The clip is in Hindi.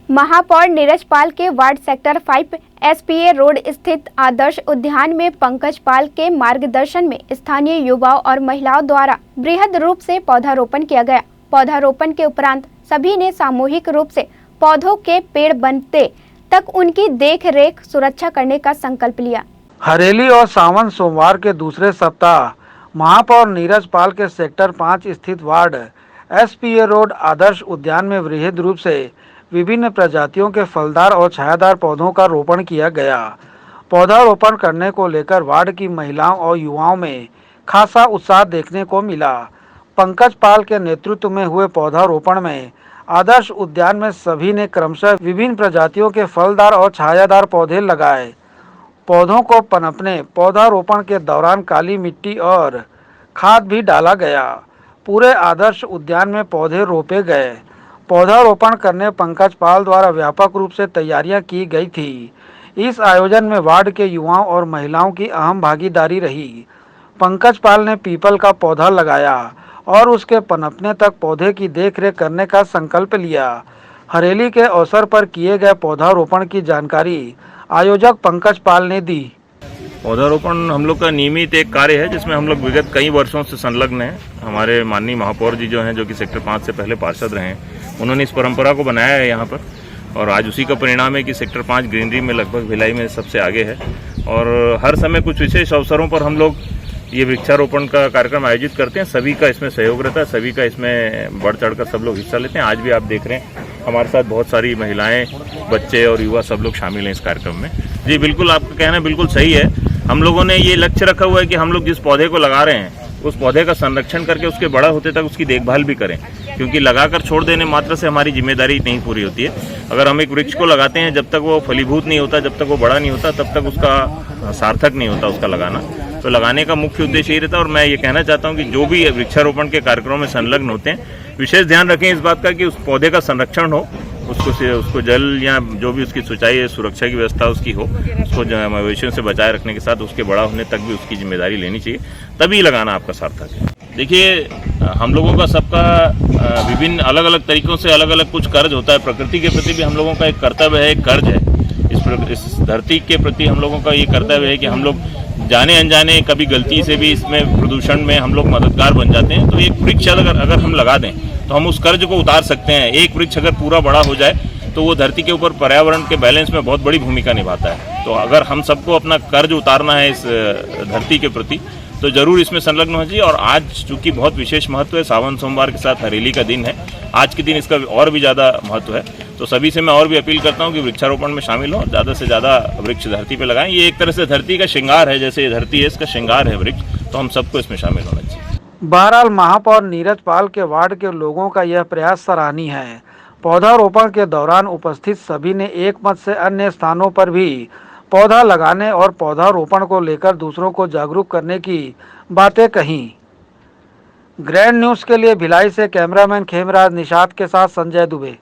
महापौर नीरज पाल के वार्ड सेक्टर 5 एसपीए रोड स्थित आदर्श उद्यान में पंकज पाल के मार्गदर्शन में स्थानीय युवाओं और महिलाओं द्वारा बृहद रूप से पौधारोपण किया गया। पौधारोपण के उपरांत सभी ने सामूहिक रूप से पौधों के पेड़ बनते तक उनकी देख रेख सुरक्षा करने का संकल्प लिया। हरेली और सावन सोमवार के दूसरे सप्ताह महापौर नीरज पाल के सेक्टर 5 स्थित वार्ड एसपीए रोड आदर्श उद्यान में वृहद रूप से विभिन्न प्रजातियों के फलदार और छायादार पौधों का रोपण किया गया। पौधारोपण करने को लेकर वार्ड की महिलाओं और युवाओं में खासा उत्साह देखने को मिला। पंकज पाल के नेतृत्व में हुए पौधारोपण में आदर्श उद्यान में सभी ने क्रमशः विभिन्न प्रजातियों के फलदार और छायादार पौधे लगाए। पौधों को पनपने पौधारोपण के दौरान काली मिट्टी और खाद भी डाला गया। पूरे आदर्श उद्यान में पौधे रोपे गए। पौधारोपण करने पंकज पाल द्वारा व्यापक रूप से तैयारियां की गई थी। इस आयोजन में वार्ड के युवाओं और महिलाओं की अहम भागीदारी रही। पंकज पाल ने पीपल का पौधा लगाया और उसके पनपने तक पौधे की देखरेख करने का संकल्प लिया। हरेली के अवसर पर किए गए पौधारोपण की जानकारी आयोजक पंकज पाल ने दी। पौधारोपण हम लोग का नियमित एक कार्य है जिसमें हम लोग विगत कई वर्षों से संलग्न हैं। हमारे माननीय महापौर जी जो हैं, जो कि सेक्टर 5 से पहले पार्षद रहे हैं, उन्होंने इस परंपरा को बनाया है यहाँ पर, और आज उसी का परिणाम है कि सेक्टर 5 ग्रीनरी में लगभग भिलाई में सबसे आगे है। और हर समय कुछ विशेष अवसरों पर हम लोग ये वृक्षारोपण का कार्यक्रम आयोजित करते हैं। सभी का इसमें सहयोग रहता है, सभी का इसमें बढ़ चढ़ कर सब लोग हिस्सा लेते हैं। आज भी आप देख रहे हैं हमारे साथ बहुत सारी महिलाएं, बच्चे और युवा सब लोग शामिल हैं इस कार्यक्रम में। जी बिल्कुल, आपका कहना बिल्कुल सही है। हम लोगों ने ये लक्ष्य रखा हुआ है कि हम लोग जिस पौधे को लगा रहे हैं उस पौधे का संरक्षण करके उसके बड़ा होते तक उसकी देखभाल भी करें, क्योंकि लगाकर छोड़ देने मात्र से हमारी जिम्मेदारी नहीं पूरी होती है। अगर हम एक वृक्ष को लगाते हैं, जब तक वो फलीभूत नहीं होता, जब तक वो बड़ा नहीं होता, तब तक उसका सार्थक नहीं होता उसका लगाना। तो लगाने का मुख्य उद्देश्य यही रहता है। और मैं ये कहना चाहता हूँ कि जो भी वृक्षारोपण के कार्यक्रमों में संलग्न होते हैं, विशेष ध्यान रखें इस बात का कि उस पौधे का संरक्षण हो, उसको जल या जो भी उसकी सिंचाई सुरक्षा की व्यवस्था उसकी हो, उसको मवेशियों से बचाए रखने के साथ उसके बड़ा होने तक भी उसकी जिम्मेदारी लेनी चाहिए, तभी लगाना आपका सार्थक है। देखिए, हम लोगों का सबका विभिन्न अलग अलग तरीकों से अलग अलग कुछ कर्ज होता है। प्रकृति के प्रति भी हम लोगों का एक कर्तव्य है, एक कर्ज है। इस धरती के प्रति हम लोगों का ये कर्तव्य है कि हम लोग जाने अनजाने कभी गलती से भी इसमें प्रदूषण में हम लोग मददगार बन जाते हैं। तो एक वृक्ष अगर हम लगा दें तो हम उस कर्ज को उतार सकते हैं। एक वृक्ष अगर पूरा बड़ा हो जाए तो वो धरती के ऊपर पर्यावरण के बैलेंस में बहुत बड़ी भूमिका निभाता है। तो अगर हम सबको अपना कर्ज उतारना है इस धरती के प्रति, तो जरूर इसमें संलग्न होना चाहिए। और आज चूंकि बहुत विशेष महत्व है, सावन सोमवार के साथ हरेली का दिन है, आज के दिन इसका और भी ज़्यादा महत्व है। तो सभी से मैं और भी अपील करता हूँ कि वृक्षारोपण में शामिल हो, ज़्यादा से ज़्यादा वृक्ष धरती पे लगाएं। ये एक तरह से धरती का श्रृंगार है, जैसे ये धरती है इसका श्रृंगार है वृक्ष, तो हम सबको इसमें शामिल होना चाहिए। बहरहाल महापौर नीरज पाल के वार्ड के लोगों का यह प्रयास सराहनीय है। पौधारोपण के दौरान उपस्थित सभी ने एक मत से अन्य स्थानों पर भी पौधा लगाने और पौधारोपण को लेकर दूसरों को जागरूक करने की बातें कहीं। ग्रैंड न्यूज़ के लिए भिलाई से कैमरामैन खेमराज निषाद के साथ संजय दुबे।